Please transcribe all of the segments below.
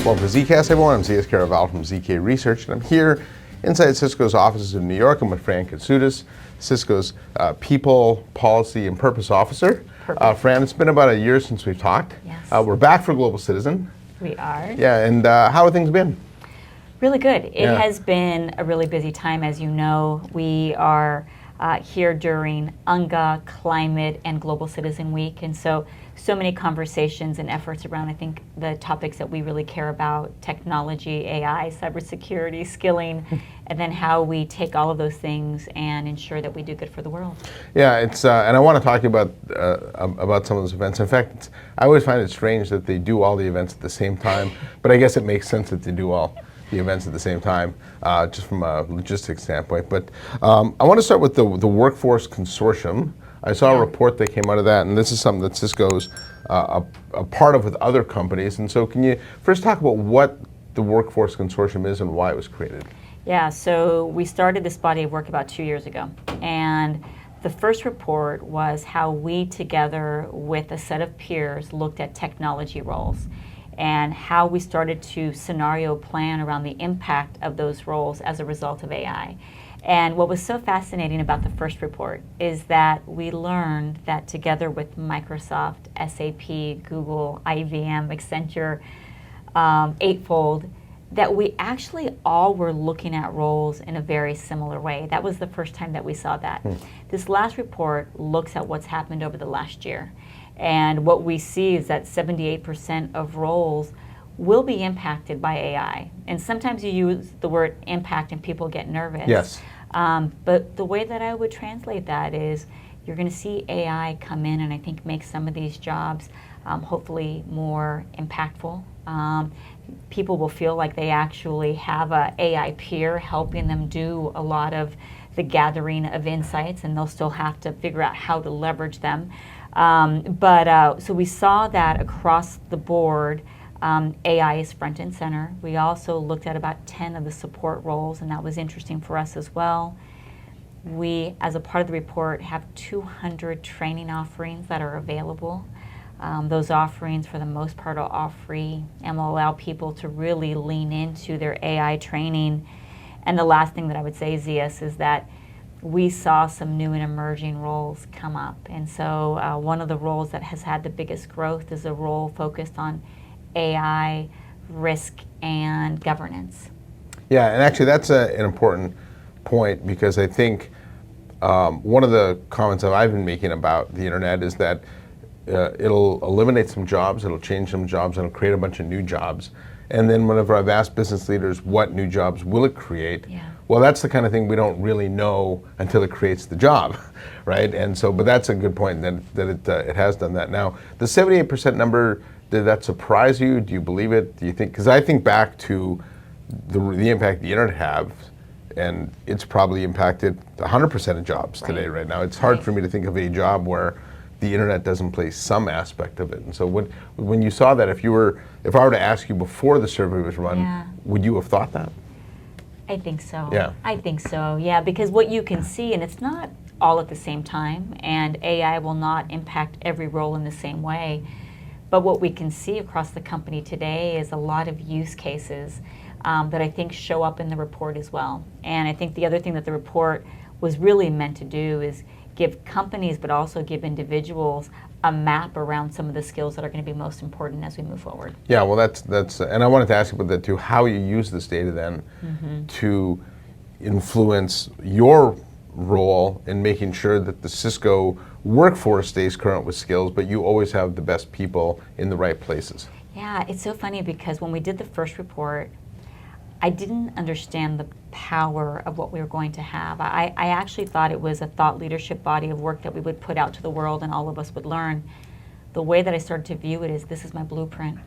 Welcome to ZKast, everyone. I'm Kerravala from ZK Research, and I'm here inside Cisco's offices in New York. I'm with Fran Katsoudas, Cisco's People, Policy, and Purpose Officer. Fran, it's been about a year since we've talked. Yes. We're back for Global Citizen. We are. Yeah, and how have things been? Really good. It has been a really busy time. As you know, we are here during UNGA, Climate, and Global Citizen Week, and so many conversations and efforts around, I think, the topics that we really care about: technology, AI, cybersecurity, skilling, and then how we take all of those things and ensure that we do good for the world. Yeah, it's and I want to talk to you about some of those events. In fact, I always find it strange that they do all the events at the same time, but I guess it makes sense that they do all the events at the same time, just from a logistics standpoint. But I want to start with the Workforce Consortium. I saw a report that came out of that, and this is something that Cisco's a part of with other companies. And so can you first talk about what the Workforce Consortium is and why it was created? Yeah, so we started this body of work about 2 years ago. And the first report was how we, together with a set of peers, looked at technology roles and how we started to scenario plan around the impact of those roles as a result of AI. And what was so fascinating about the first report is that we learned that together with Microsoft, SAP, Google, IBM, Accenture, Eightfold, that we actually all were looking at roles in a very similar way. That was the first time that we saw that. This last report looks at what's happened over the last year. And what we see is that 78% of roles will be impacted by AI. And sometimes you use the word impact and people get nervous. Yes. But the way that I would translate that is you're going to see AI come in and I think make some of these jobs hopefully more impactful. People will feel like they actually have a AI peer helping them do a lot of the gathering of insights, and they'll still have to figure out how to leverage them. So we saw that across the board. AI is front and center. We also looked at about 10 of the support roles, and that was interesting for us as well. We, as a part of the report, have 200 training offerings that are available. Those offerings, for the most part, are all free and will allow people to really lean into their AI training. And the last thing that I would say, Zeus, is that we saw some new and emerging roles come up. And so one of the roles that has had the biggest growth is a role focused on AI, risk, and governance. Yeah, and actually that's an important point, because I think one of the comments that I've been making about the internet is that it'll eliminate some jobs, it'll change some jobs, and it'll create a bunch of new jobs. And then whenever I've asked business leaders what new jobs will it create, well, that's the kind of thing we don't really know until it creates the job, right? And so, but that's a good point that it has done that. Now, the 78% number, did that surprise you? Do you believe it? Do you think? Because I think back to the impact the internet have, and it's probably impacted 100% of jobs today, right now. It's hard for me to think of a job where the internet doesn't play some aspect of it. And so when you saw that, if I were to ask you before the survey was run, would you have thought that? I think so. Yeah. I think so, yeah, because what you can see, and it's not all at the same time, and AI will not impact every role in the same way, but what we can see across the company today is a lot of use cases that I think show up in the report as well. And I think the other thing that the report was really meant to do is give companies, but also give individuals, a map around some of the skills that are going to be most important as we move forward. Yeah, well, that's and I wanted to ask you about that too. How you use this data then to influence your role in making sure that the Cisco workforce stays current with skills, but you always have the best people in the right places. Yeah, it's so funny because when we did the first report, I didn't understand the power of what we were going to have. I actually thought it was a thought leadership body of work that we would put out to the world and all of us would learn. The way that I started to view it is, this is my blueprint.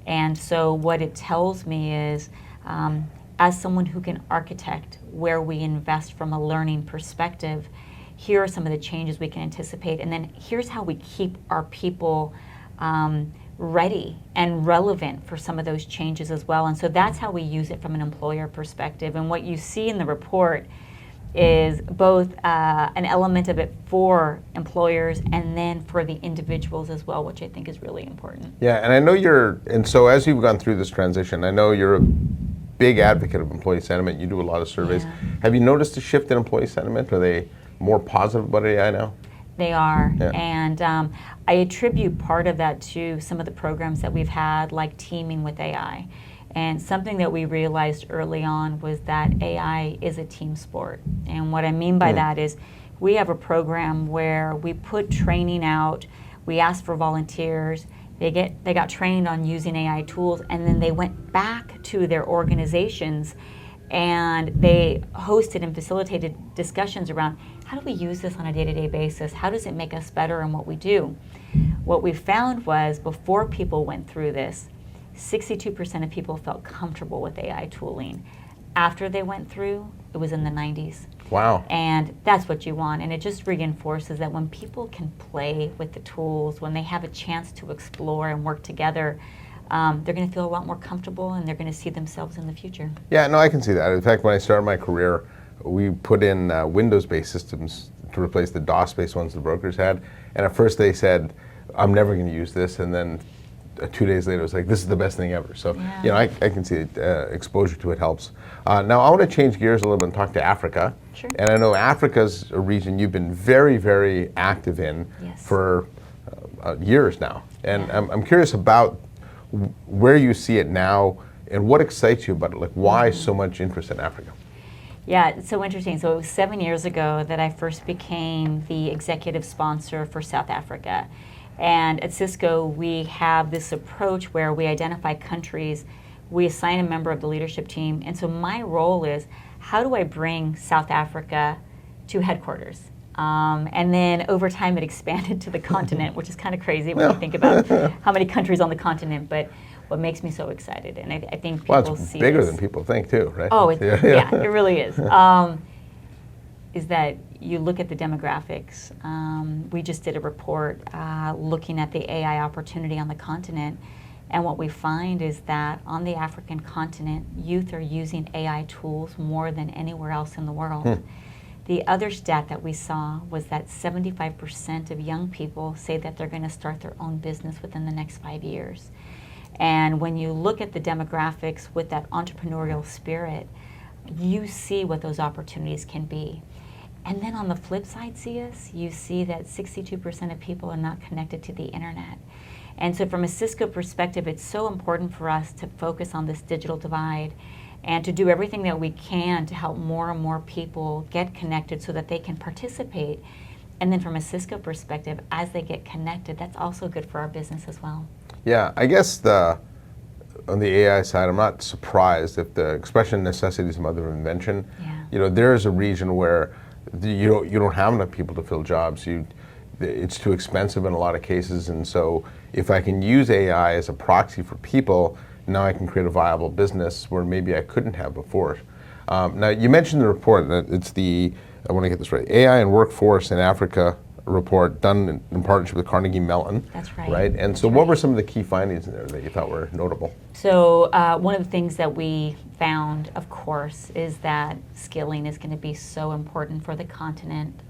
And so what it tells me is, as someone who can architect where we invest from a learning perspective, here are some of the changes we can anticipate, and then here's how we keep our people ready and relevant for some of those changes as well. And so that's how we use it from an employer perspective. And what you see in the report is both an element of it for employers and then for the individuals as well, which I think is really important. Yeah, and I know and so as you've gone through this transition, I know you're a big advocate of employee sentiment. You do a lot of surveys. Yeah. Have you noticed a shift in employee sentiment? Are they more positive about AI now? They are, Yeah. and I attribute part of that to some of the programs that we've had, like Teaming with AI. And something that we realized early on was that AI is a team sport. And what I mean by that is we have a program where we put training out, we ask for volunteers, they got trained on using AI tools, and then they went back to their organizations and they hosted and facilitated discussions around how do we use this on a day-to-day basis? How does it make us better in what we do? What we found was before people went through this, 62% of people felt comfortable with AI tooling. After they went through, it was in the 90s. Wow. And that's what you want. And it just reinforces that when people can play with the tools, when they have a chance to explore and work together, they're going to feel a lot more comfortable and they're going to see themselves in the future. Yeah, no, I can see that. In fact, when I started my career, we put in Windows-based systems to replace the DOS-based ones the brokers had. And at first they said, I'm never going to use this. And then 2 days later, it was like, this is the best thing ever. So, Yeah. you know, I can see it, exposure to it helps. Now, I want to change gears a little bit and talk to Africa. Sure. And I know Africa's a region you've been very, very active in Yes. for years now. And Yeah. I'm curious about where you see it now and what excites you about it. Like, why so much interest in Africa? Yeah, it's so interesting. So it was 7 years ago that I first became the executive sponsor for South Africa. And at Cisco, we have this approach where we identify countries, we assign a member of the leadership team, and so my role is, how do I bring South Africa to headquarters? And then over time it expanded to the continent, which is kind of crazy when you think about how many countries on the continent, but what makes me so excited, and I think people Well, it's see bigger this. than people think too, right? Oh, yeah. it really is. Is that you look at the demographics. We just did a report looking at the AI opportunity on the continent, and what we find is that on the African continent, youth are using AI tools more than anywhere else in the world. The other stat that we saw was that 75% of young people say that they're going to start their own business within the next 5 years. And when you look at the demographics with that entrepreneurial spirit, you see what those opportunities can be. And then on the flip side, Zeus, you see that 62% of people are not connected to the internet. And so from a Cisco perspective, it's so important for us to focus on this digital divide and to do everything that we can to help more and more people get connected so that they can participate. And then from a Cisco perspective, as they get connected, that's also good for our business as well. Yeah, I guess on the AI side, I'm not surprised if the expression necessity is the mother of invention. Yeah. You know, there is a region where you don't have enough people to fill jobs. It's too expensive in a lot of cases, and so if I can use AI as a proxy for people, now I can create a viable business where maybe I couldn't have before. Now, you mentioned the report that it's I want to get this right, AI and Workforce in Africa report done in partnership with Carnegie Mellon. That's right. Right? And so what were some of the key findings in there that you thought were notable? So one of the things that we found, of course, is that skilling is going to be so important for the continent.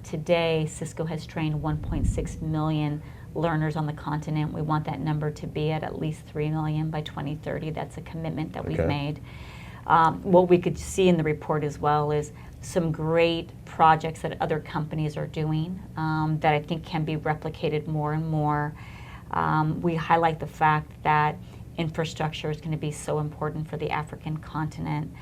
Today, Cisco has trained 1.6 million learners on the continent. We want that number to be at least 3 million by 2030. That's a commitment that we've made. What we could see in the report as well is some great projects that other companies are doing that I think can be replicated more and more. We highlight the fact that infrastructure is going to be so important for the African continent.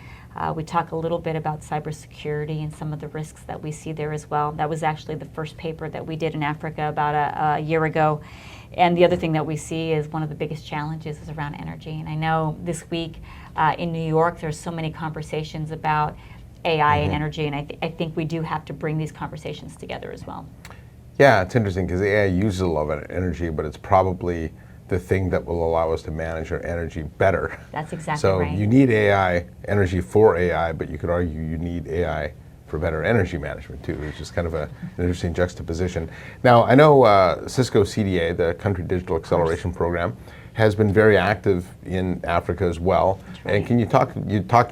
We talk a little bit about cybersecurity and some of the risks that we see there as well. That was actually the first paper that we did in Africa about a year ago. And the other thing that we see is one of the biggest challenges is around energy. And I know this week in New York, there's so many conversations about AI and energy, and I think we do have to bring these conversations together as well. Yeah, it's interesting because AI uses a lot of energy, but it's probably the thing that will allow us to manage our energy better. That's exactly so right. You need AI, energy for AI, but you could argue you need AI for better energy management too. It's just kind of an interesting juxtaposition. Now, I know Cisco CDA, the Country Digital Acceleration Program, has been very active in Africa as well. Right. And can you talked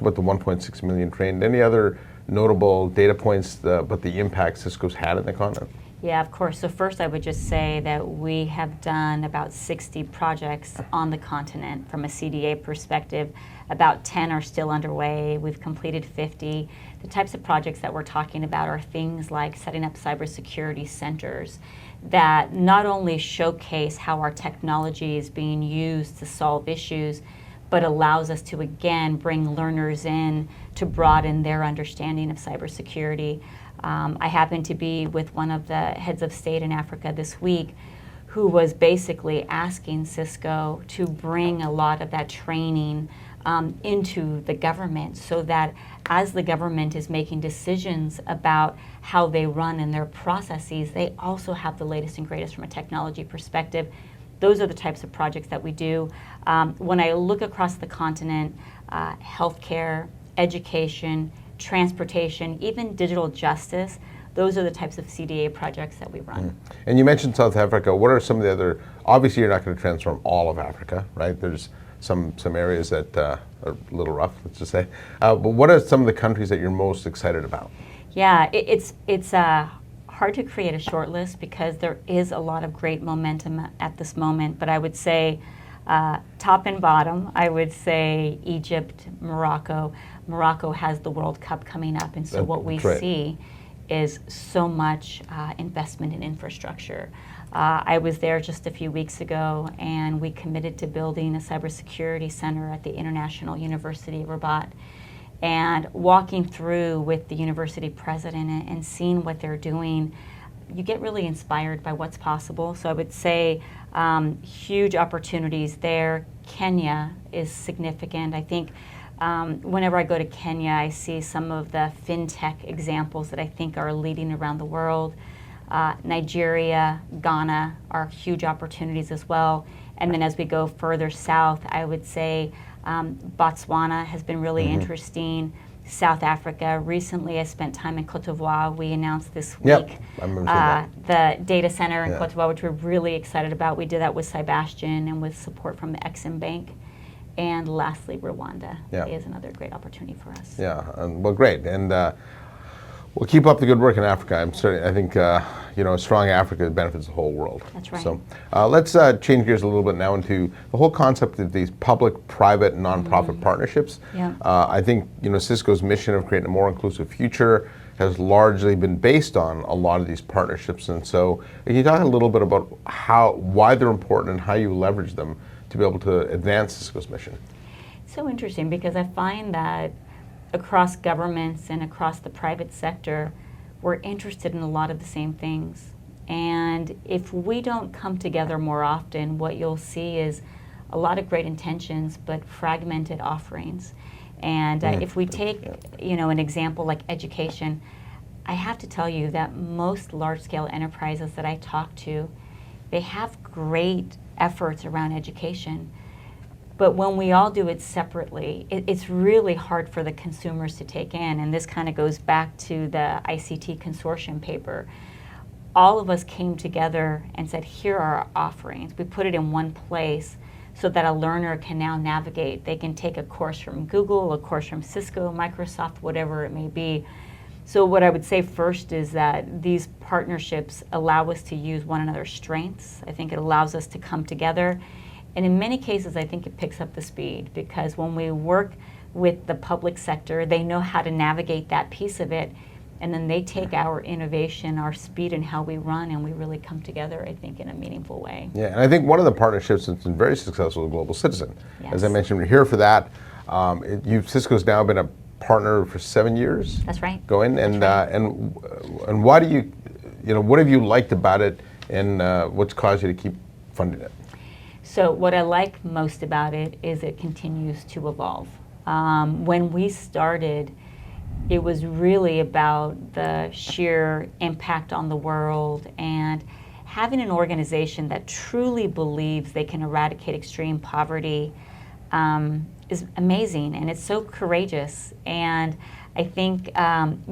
about the 1.6 million trained, any other notable data points, but the impact Cisco's had in the continent? Yeah, of course. So first I would just say that we have done about 60 projects on the continent from a CDA perspective. About 10 are still underway. We've completed 50. The types of projects that we're talking about are things like setting up cybersecurity centers that not only showcase how our technology is being used to solve issues, but allows us to, again, bring learners in to broaden their understanding of cybersecurity. I happened to be with one of the heads of state in Africa this week who was basically asking Cisco to bring a lot of that training into the government so that as the government is making decisions about how they run and their processes, they also have the latest and greatest from a technology perspective. Those are the types of projects that we do. When I look across the continent, healthcare, education, transportation, even digital justice, those are the types of CDA projects that we run. And you mentioned South Africa. What are some of the other, obviously you're not going to transform all of Africa, right? There's some areas that are a little rough, let's just say. But what are some of the countries that you're most excited about? Yeah, it's hard to create a short list because there is a lot of great momentum at this moment, but I would say top and bottom, I would say Egypt, Morocco. Morocco has the World Cup coming up, and so what we see is so much investment in infrastructure. I was there just a few weeks ago, and we committed to building a cybersecurity center at the International University of Rabat. And walking through with the university president and seeing what they're doing, you get really inspired by what's possible. So I would say huge opportunities there. Kenya is significant. I think whenever I go to Kenya, I see some of the fintech examples that I think are leading around the world. Nigeria, Ghana are huge opportunities as well. And then as we go further south, I would say Botswana has been really interesting. South Africa. Recently, I spent time in Cote d'Ivoire. We announced this week the data center in Cote d'Ivoire, which we're really excited about. We did that with Sebastian and with support from the Exim Bank. And lastly, Rwanda is another great opportunity for us. Yeah, well, great. And we'll keep up the good work in Africa. I think a strong Africa benefits the whole world. That's right. So let's change gears a little bit now into the whole concept of these public-private nonprofit partnerships. Yeah. I think Cisco's mission of creating a more inclusive future has largely been based on a lot of these partnerships. And so, can you talk a little bit about why they're important and how you leverage them to be able to advance Cisco's mission? So interesting, because I find that across governments and across the private sector, we're interested in a lot of the same things. And if we don't come together more often, what you'll see is a lot of great intentions, but fragmented offerings. And if we take an example like education, I have to tell you that most large-scale enterprises that I talk to, they have great efforts around education. But when we all do it separately, it's really hard for the consumers to take in. And this kind of goes back to the ICT consortium paper. All of us came together and said, here are our offerings. We put it in one place so that a learner can now navigate. They can take a course from Google, a course from Cisco, Microsoft, whatever it may be. So what I would say first is that these partnerships allow us to use one another's strengths. I think it allows us to come together. And in many cases, I think it picks up the speed, because when we work with the public sector, they know how to navigate that piece of it, and then they take our innovation, our speed, and how we run, and we really come together, I think, in a meaningful way. Yeah, and I think one of the partnerships that's been very successful is Global Citizen. Yes. As I mentioned, we're here for that. Cisco's now been a partner for 7 years. That's right. Going, and why do you, what have you liked about it, and what's caused you to keep funding it? So what I like most about it is it continues to evolve. When we started, it was really about the sheer impact on the world, and having an organization that truly believes they can eradicate extreme poverty is amazing, and it's so courageous. And I think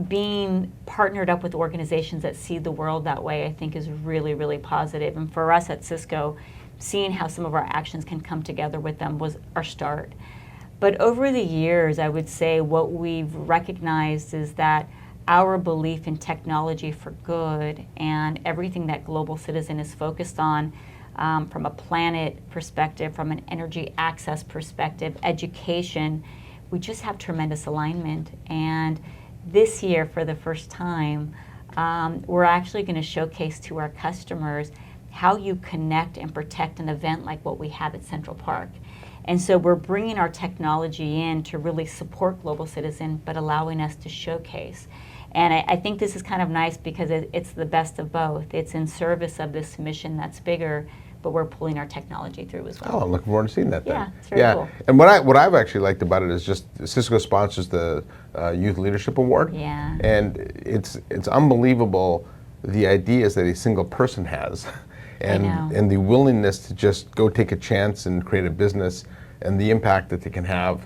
being partnered up with organizations that see the world that way, I think, is really, really positive. And for us at Cisco, seeing how some of our actions can come together with them was our start. But over the years, I would say what we've recognized is that our belief in technology for good and everything that Global Citizen is focused on, from a planet perspective, from an energy access perspective, education, we just have tremendous alignment. And this year, for the first time, we're actually going to showcase to our customers how you connect and protect an event like what we have at Central Park. And so we're bringing our technology in to really support Global Citizen, but allowing us to showcase. And I think this is kind of nice because it's the best of both. It's in service of this mission that's bigger, but we're pulling our technology through as well. Oh, I'm looking forward to seeing that then. Yeah, it's very cool. And what I've actually liked about it is just Cisco sponsors the Youth Leadership Award. Yeah. And it's unbelievable the ideas that a single person has and the willingness to just go take a chance and create a business and the impact that they can have,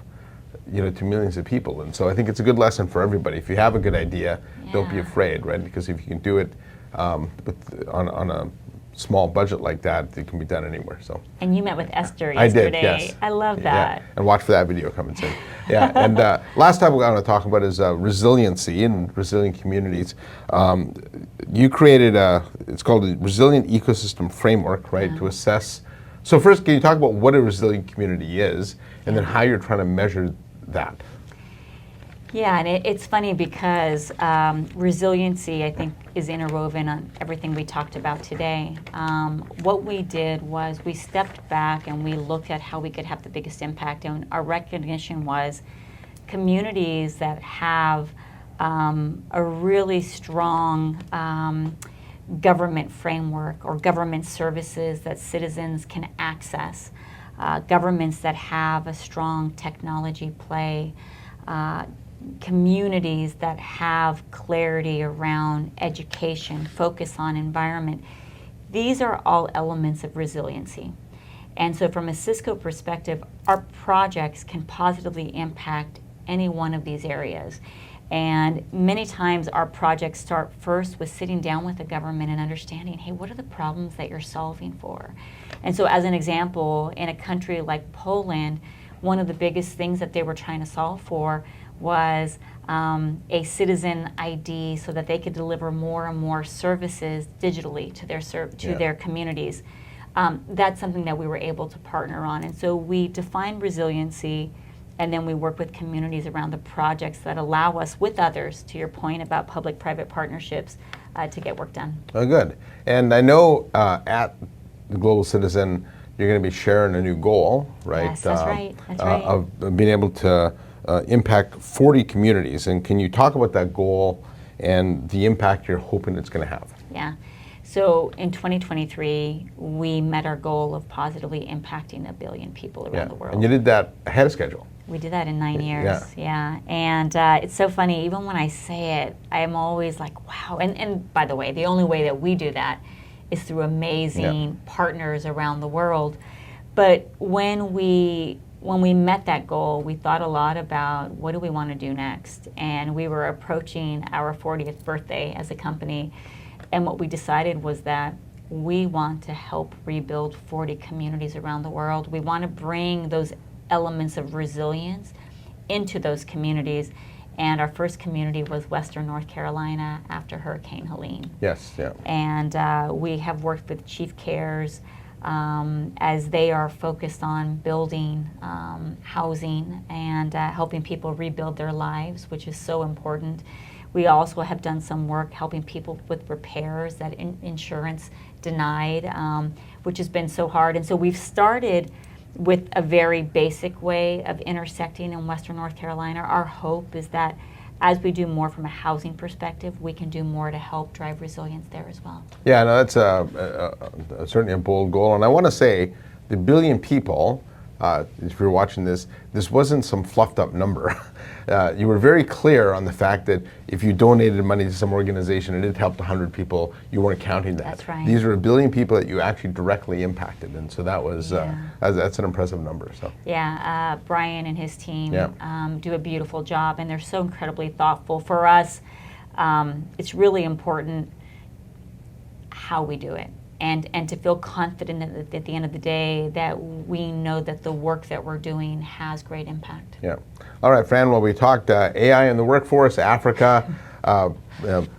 to millions of people. And so I think it's a good lesson for everybody. If you have a good idea, don't be afraid, right? Because if you can do it on a small budget like that, it can be done anywhere. So. And you met with Esther yesterday. I did, yes. I love that. Yeah. And watch for that video coming soon. Yeah. And last topic I want to talk about is resiliency and resilient communities. You created it's called a Resilient Ecosystem Framework, right, to assess. So first, can you talk about what a resilient community is, and then how you're trying to measure that? Yeah, and it's funny because resiliency, I think, is interwoven on everything we talked about today. What we did was we stepped back and we looked at how we could have the biggest impact, and our recognition was communities that have a really strong government framework or government services that citizens can access, governments that have a strong technology play, communities that have clarity around education, focus on environment. These are all elements of resiliency. And so from a Cisco perspective, our projects can positively impact any one of these areas. And many times our projects start first with sitting down with the government and understanding, hey, what are the problems that you're solving for? And so as an example, in a country like Poland, one of the biggest things that they were trying to solve for was a citizen ID so that they could deliver more and more services digitally to their communities. That's something that we were able to partner on. And so we define resiliency, and then we work with communities around the projects that allow us, with others, to your point about public-private partnerships, to get work done. Oh, good. And I know at the Global Citizen, you're going to be sharing a new goal, right? Yes, that's right. That's right. Of being able to impact 40 communities. And can you talk about that goal and the impact you're hoping it's going to have? Yeah. So in 2023, we met our goal of positively impacting 1 billion people around the world. And you did that ahead of schedule. We did that in 9 years, yeah. And it's so funny, even when I say it, I'm always like, wow. And by the way, the only way that we do that is through amazing partners around the world. But when we met that goal, we thought a lot about what do we want to do next. And we were approaching our 40th birthday as a company. And what we decided was that we want to help rebuild 40 communities around the world. We want to bring those elements of resilience into those communities. And our first community was Western North Carolina after Hurricane Helene. Yes, yeah. And we have worked with Chief Cares as they are focused on building housing and helping people rebuild their lives, which is so important. We also have done some work helping people with repairs that insurance denied, which has been so hard. And so we've started with a very basic way of intersecting in Western North Carolina. Our hope is that as we do more from a housing perspective, we can do more to help drive resilience there as well. Yeah, no, that's certainly a bold goal. And I want to say, the 1 billion people, if you're watching this wasn't some fluffed up number. You were very clear on the fact that if you donated money to some organization and it helped 100 people, you weren't counting that. That's right. These are 1 billion people that you actually directly impacted, and so that was that's an impressive number. So yeah, Brian and his team do a beautiful job, and they're so incredibly thoughtful. For us, it's really important how we do it. and to feel confident at the end of the day that we know that the work that we're doing has great impact. Yeah. All right, Fran, well, we talked AI in the workforce, Africa,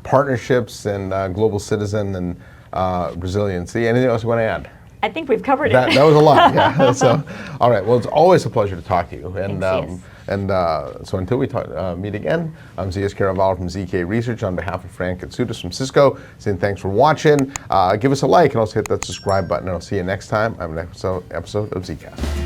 partnerships, and global citizen and resiliency. Anything else you want to add? I think we've covered That it. was a lot, yeah. So, all right, well, it's always a pleasure to talk to you. And Thanks, Zeus. so until we meet again, I'm Zeus Kerravala from ZK Research on behalf of Fran Katsoudas from Cisco, saying thanks for watching. Give us a like and also hit that subscribe button. And I'll see you next time on an episode of ZKast.